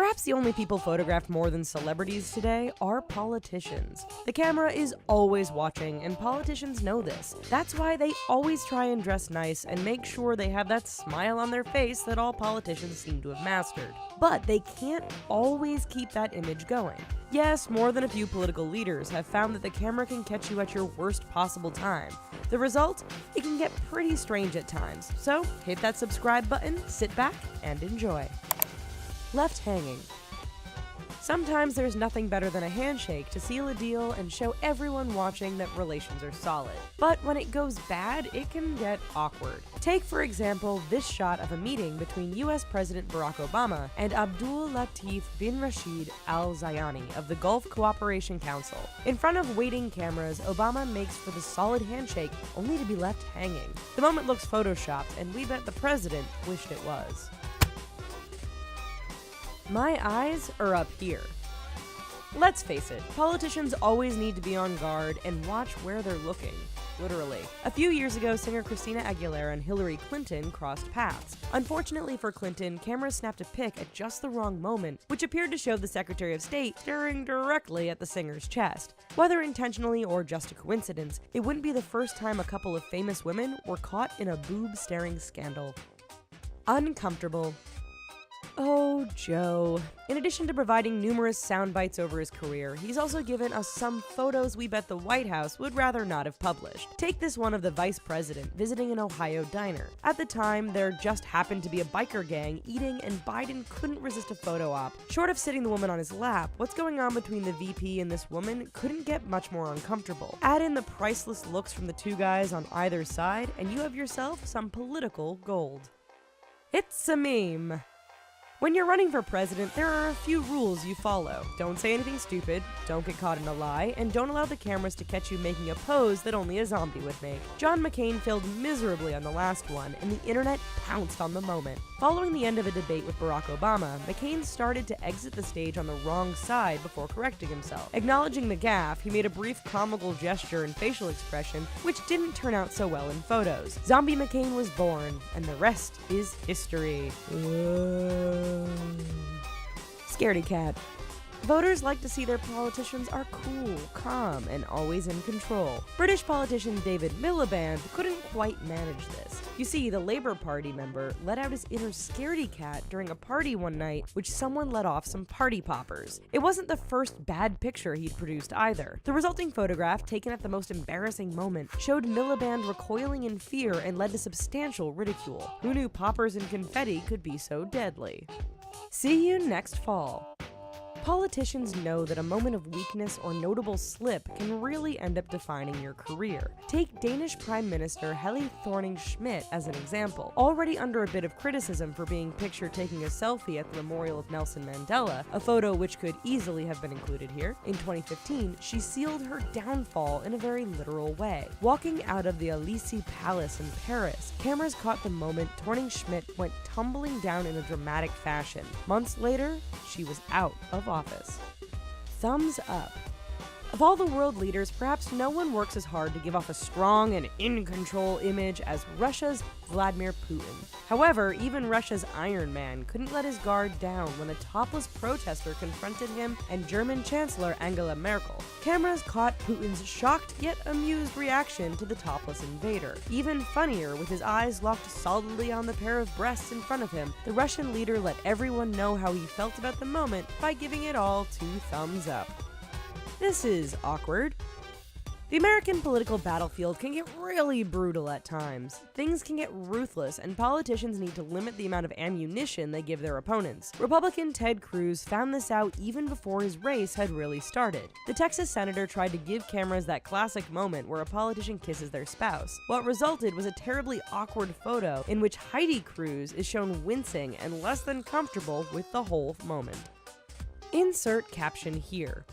Perhaps the only people photographed more than celebrities today are politicians. The camera is always watching, and politicians know this. That's why they always try and dress nice and make sure they have that smile on their face that all politicians seem to have mastered. But they can't always keep that image going. Yes, more than a few political leaders have found that the camera can catch you at your worst possible time. The result? It can get pretty strange at times. So hit that subscribe button, sit back, and enjoy. Left hanging. Sometimes there's nothing better than a handshake to seal a deal and show everyone watching that relations are solid. But when it goes bad, it can get awkward. Take, for example, this shot of a meeting between US President Barack Obama and Abdul Latif bin Rashid Al Zayani of the Gulf Cooperation Council. In front of waiting cameras, Obama makes for the solid handshake, only to be left hanging. The moment looks photoshopped, and we bet the president wished it was. My eyes are up here. Let's face it, politicians always need to be on guard and watch where they're looking. Literally. A few years ago, singer Christina Aguilera and Hillary Clinton crossed paths. Unfortunately for Clinton, cameras snapped a pic at just the wrong moment, which appeared to show the Secretary of State staring directly at the singer's chest. Whether intentionally or just a coincidence, it wouldn't be the first time a couple of famous women were caught in a boob-staring scandal. Uncomfortable. Oh, Joe. In addition to providing numerous sound bites over his career, he's also given us some photos we bet the White House would rather not have published. Take this one of the vice president visiting an Ohio diner. At the time, there just happened to be a biker gang eating, and Biden couldn't resist a photo op. Short of sitting the woman on his lap, what's going on between the VP and this woman couldn't get much more uncomfortable. Add in the priceless looks from the two guys on either side, and you have yourself some political gold. It's a meme. When you're running for president, there are a few rules you follow. Don't say anything stupid, don't get caught in a lie, and don't allow the cameras to catch you making a pose that only a zombie would make. John McCain failed miserably on the last one, and the internet pounced on the moment. Following the end of a debate with Barack Obama, McCain started to exit the stage on the wrong side before correcting himself. Acknowledging the gaffe, he made a brief comical gesture and facial expression, which didn't turn out so well in photos. Zombie McCain was born, and the rest is history. Whoa. Scaredy cat. Voters like to see their politicians are cool, calm, and always in control. British politician David Miliband couldn't quite manage this. You see, the Labour Party member let out his inner scaredy cat during a party one night, which someone let off some party poppers. It wasn't the first bad picture he'd produced either. The resulting photograph, taken at the most embarrassing moment, showed Miliband recoiling in fear and led to substantial ridicule. Who knew poppers and confetti could be so deadly? See you next fall. Politicians know that a moment of weakness or notable slip can really end up defining your career. Take Danish Prime Minister Helle Thorning-Schmidt as an example. Already under a bit of criticism for being pictured taking a selfie at the memorial of Nelson Mandela, a photo which could easily have been included here, in 2015, she sealed her downfall in a very literal way. Walking out of the Élysée Palace in Paris, cameras caught the moment Thorning-Schmidt went tumbling down in a dramatic fashion. Months later, she was out of office. Thumbs up. Of all the world leaders, perhaps no one works as hard to give off a strong and in-control image as Russia's Vladimir Putin. However, even Russia's Iron Man couldn't let his guard down when a topless protester confronted him and German Chancellor Angela Merkel. Cameras caught Putin's shocked yet amused reaction to the topless invader. Even funnier, with his eyes locked solidly on the pair of breasts in front of him, the Russian leader let everyone know how he felt about the moment by giving it all 2 thumbs up. This is awkward. The American political battlefield can get really brutal at times. Things can get ruthless, and politicians need to limit the amount of ammunition they give their opponents. Republican Ted Cruz found this out even before his race had really started. The Texas senator tried to give cameras that classic moment where a politician kisses their spouse. What resulted was a terribly awkward photo in which Heidi Cruz is shown wincing and less than comfortable with the whole moment. Insert caption here.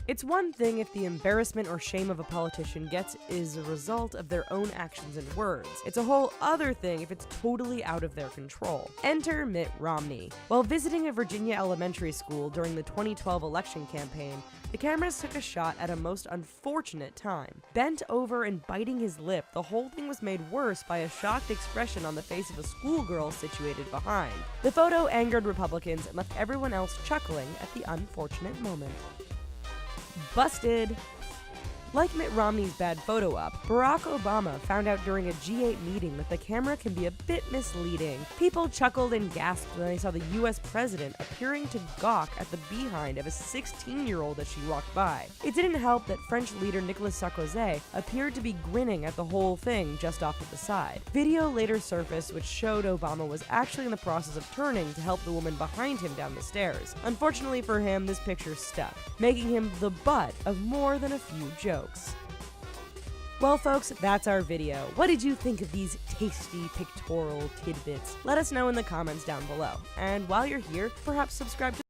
It's one thing if the embarrassment or shame of a politician gets is a result of their own actions and words. It's a whole other thing if it's totally out of their control. Enter Mitt Romney. While visiting a Virginia elementary school during the 2012 election campaign, the cameras took a shot at a most unfortunate time. Bent over and biting his lip, the whole thing was made worse by a shocked expression on the face of a schoolgirl situated behind. The photo angered Republicans and left everyone else chuckling at the unfortunate moment. Busted! Like Mitt Romney's bad photo op, Barack Obama found out during a G8 meeting that the camera can be a bit misleading. People chuckled and gasped when they saw the US president appearing to gawk at the behind of a 16-year-old as she walked by. It didn't help that French leader Nicolas Sarkozy appeared to be grinning at the whole thing just off to the side. Video later surfaced which showed Obama was actually in the process of turning to help the woman behind him down the stairs. Unfortunately for him, this picture stuck, making him the butt of more than a few jokes. Well folks, that's our video. What did you think of these tasty pictorial tidbits? Let us know in the comments down below. And while you're here, perhaps subscribe to